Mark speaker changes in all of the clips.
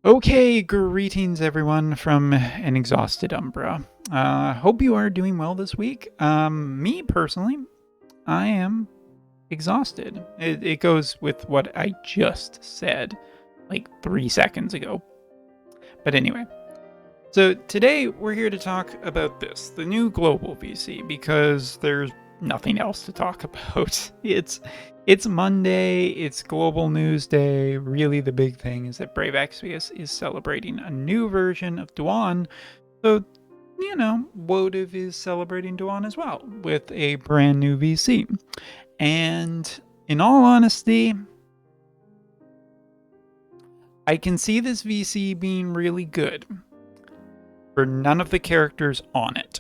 Speaker 1: Okay, greetings everyone from an exhausted Umbra. Hope you are doing well this week. Me personally, I am exhausted. It goes with what I just said like 3 seconds ago. But anyway, so today we're here to talk about the new global VC, because there's nothing else to talk about. It's Monday, it's Global News Day. Really the big thing is that Brave Exvius is celebrating a new version of Duan. So, Wotv is celebrating Duan as well with a brand new VC. And in all honesty, I can see this VC being really good for none of the characters on it.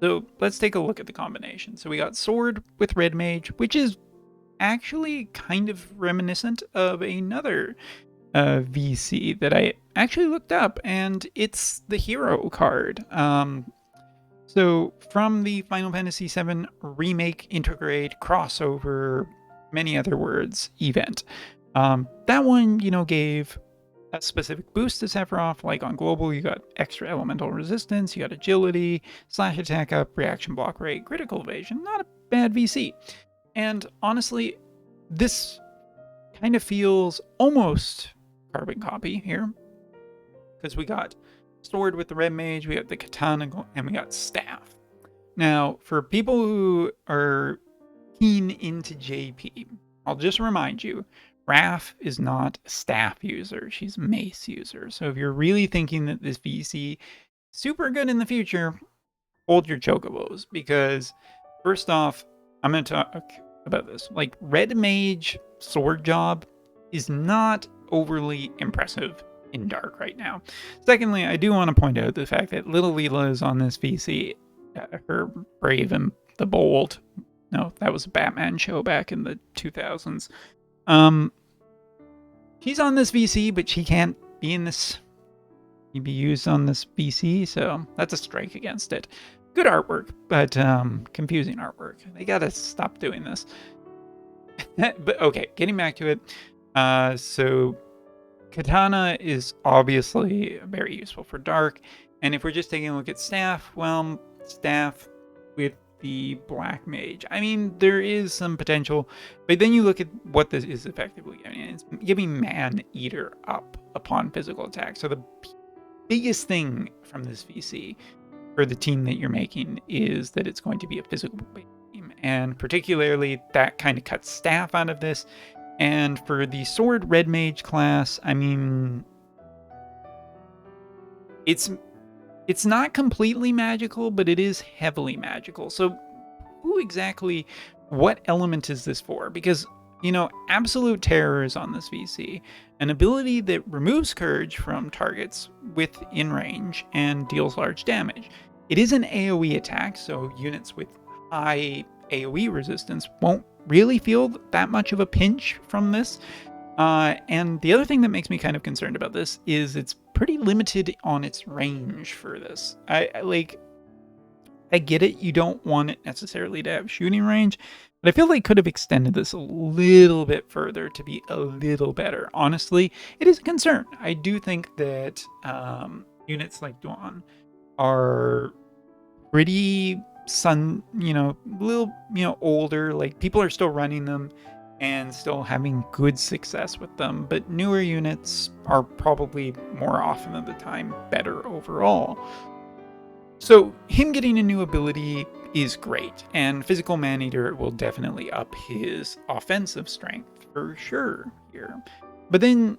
Speaker 1: So let's take a look at the combination. So we got Sword with Red Mage, which is actually kind of reminiscent of another VC that I actually looked up, and it's the Hero card. So from the Final Fantasy VII Remake, Integrate, Crossover, many other words, event. That one, gave a specific boost to Sephiroth. Like on Global, you got extra elemental resistance, you got agility, slash attack up, reaction block rate, critical evasion. Not a bad VC. And honestly, this kind of feels almost carbon copy here, because we got Sword with the Red Mage, we got the Katana, and we got Staff. Now, for people who are keen into JP, I'll just remind you, Raph is not a staff user, she's a mace user. So if you're really thinking that this VC is super good in the future, hold your chocobos, because first off, I'm going to talk about this. Like, Red Mage sword job is not overly impressive in Dark right now. Secondly, I do want to point out the fact that Little Leela is on this VC. Her Brave and the Bold. No, that was a Batman show back in the 2000s. She's on this VC, but she can't be in this. Be used on this VC, so that's a strike against it. Good artwork, but confusing artwork. They gotta stop doing this. But okay, getting back to it. So Katana is obviously very useful for Dark, and if we're just taking a look at Staff, well, Staff with the Black Mage. I mean, there is some potential, but then you look at what this is effectively. I mean, it's giving Man Eater up upon physical attack. So the biggest thing from this VC for the team that you're making is that it's going to be a physical team, and particularly that kind of cuts Staff out of this. And for the Sword Red Mage class, I mean, it's not completely magical, but it is heavily magical. So what element is this for? Because, Absolute Terror is on this VC, an ability that removes courage from targets within range and deals large damage. It is an AoE attack, so units with high AoE resistance won't really feel that much of a pinch from this. And the other thing that makes me kind of concerned about this is it's pretty limited on its range for this. I get it, you don't want it necessarily to have shooting range, but I feel like could have extended this a little bit further to be a little better. Honestly, it is a concern. I do think that units like Duan are pretty little, older. Like, people are still running them and still having good success with them, but newer units are probably more often than the time better overall. So him getting a new ability is great, and Physical Maneater will definitely up his offensive strength for sure here. But then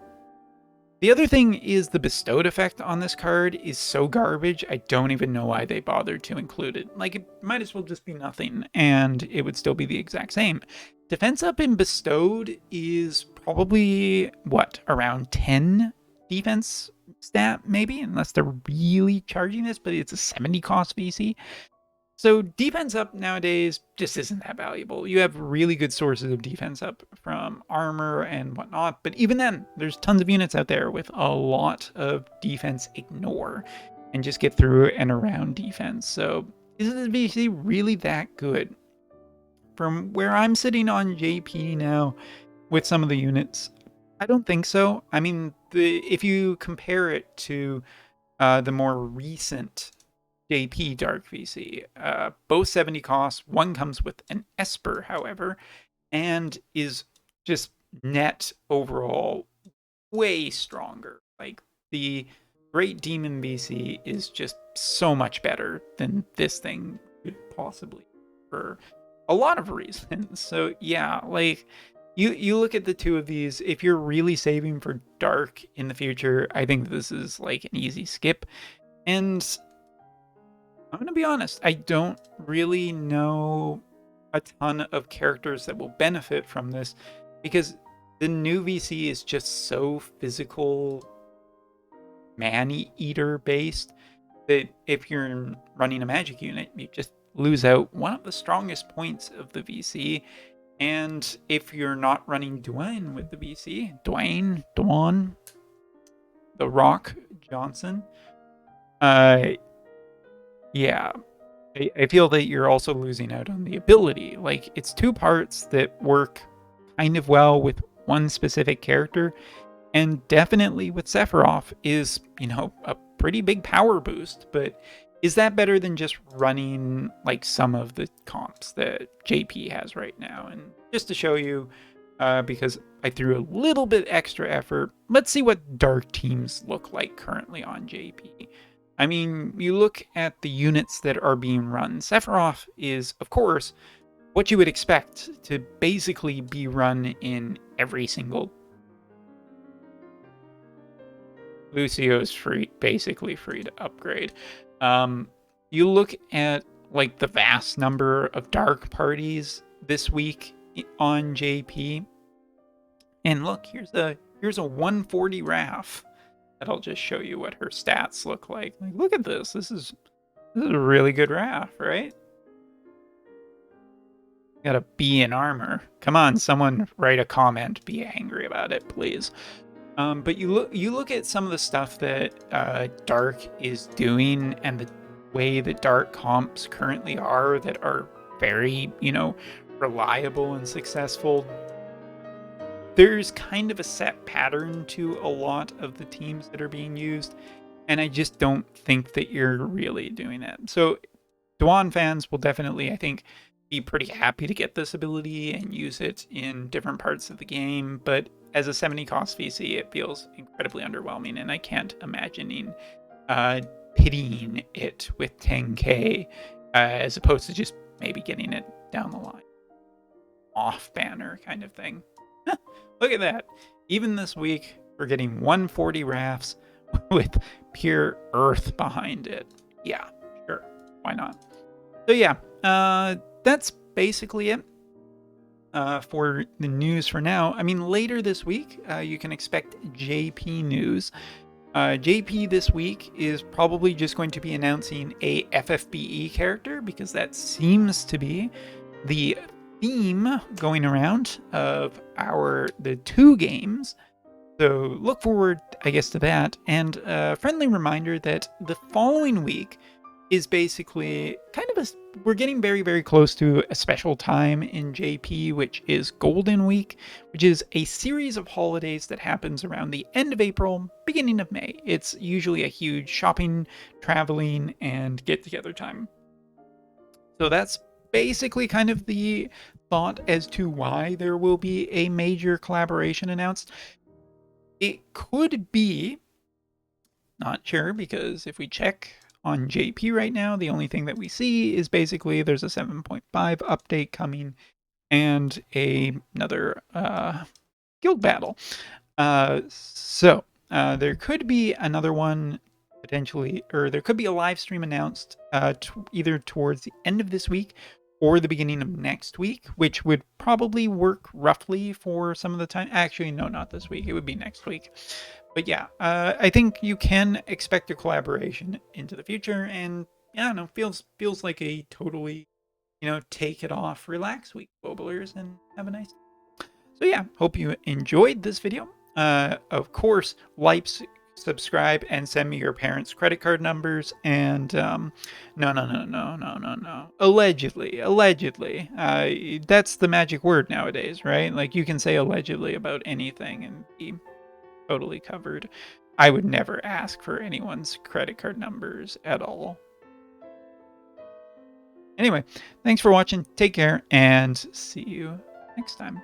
Speaker 1: the other thing is the bestowed effect on this card is so garbage, I don't even know why they bothered to include it. Like, it might as well just be nothing, and it would still be the exact same. Defense up in bestowed is probably, around 10 defense stat, maybe? Unless they're really charging this, but it's a 70 cost VC. So defense up nowadays just isn't that valuable. You have really good sources of defense up from armor and whatnot, but even then, there's tons of units out there with a lot of defense ignore and just get through and around defense. So is this VC really that good? From where I'm sitting on JP now with some of the units, I don't think so. I mean, if you compare it to the more recent JP Dark VC, both 70 costs. One comes with an Esper, however, and is just net overall way stronger. Like the Great Demon VC is just so much better than this thing could possibly for a lot of reasons. So yeah, like you look at the two of these, if you're really saving for dark in the future, I think this is like an easy skip. And I'm gonna be honest, I don't really know a ton of characters that will benefit from this because the new VC is just so physical, man eater based that if you're running a magic unit, you just lose out one of the strongest points of the VC. And if you're not running Duan with the VC, Duan, the Rock Johnson, uh, yeah, I feel that you're also losing out on the ability. Like, it's two parts that work kind of well with one specific character, and definitely with Sephiroth is, a pretty big power boost, but is that better than just running, like, some of the comps that JP has right now? And just to show you, because I threw a little bit extra effort, let's see what dark teams look like currently on JP. I mean, you look at the units that are being run. Sephiroth is, of course, what you would expect to basically be run in every single. Lucio's basically free to upgrade. You look at like the vast number of dark parties this week on JP, and look, here's a 140 Raph. That'll just show you what her stats look like. Like, look at this. This is a really good Raph, right? Got a B in armor. Come on, someone write a comment. Be angry about it, please. But you look at some of the stuff that Dark is doing, and the way that Dark comps currently are that are very, reliable and successful. There's kind of a set pattern to a lot of the teams that are being used, and I just don't think that you're really doing that. So Duan fans will definitely, I think, be pretty happy to get this ability and use it in different parts of the game, but as a 70 cost VC, it feels incredibly underwhelming, and I can't imagine pitying it with 10k as opposed to just maybe getting it down the line. Off banner kind of thing. Look at that. Even this week, we're getting 140 rafts with pure earth behind it. Yeah, sure. Why not? So yeah, that's basically it for the news for now. I mean, later this week, you can expect JP news. JP this week is probably just going to be announcing a FFBE character because that seems to be the theme going around of the two games. So look forward, I guess, to that. And a friendly reminder that the following week is basically kind of we're getting very, very close to a special time in JP, which is Golden Week, which is a series of holidays that happens around the end of April, beginning of May. It's usually a huge shopping, traveling, and get-together time. So that's basically kind of the thought as to why there will be a major collaboration announced. It could be, not sure, because if we check on JP right now, the only thing that we see is basically there's a 7.5 update coming and another guild battle. So there could be another one potentially, or there could be a live stream announced either towards the end of this week or the beginning of next week, which would probably work roughly for some of the time. Actually, no, not this week. It would be next week. But yeah, I think you can expect a collaboration into the future, and yeah, I don't know, feels like a totally, take it off, relax week, Boblers, and have a nice. So yeah, hope you enjoyed this video. Of course, subscribe and send me your parents' credit card numbers. And no. Allegedly. That's the magic word nowadays, right? Like, you can say allegedly about anything and be totally covered. I would never ask for anyone's credit card numbers at all. Anyway, thanks for watching. Take care and see you next time.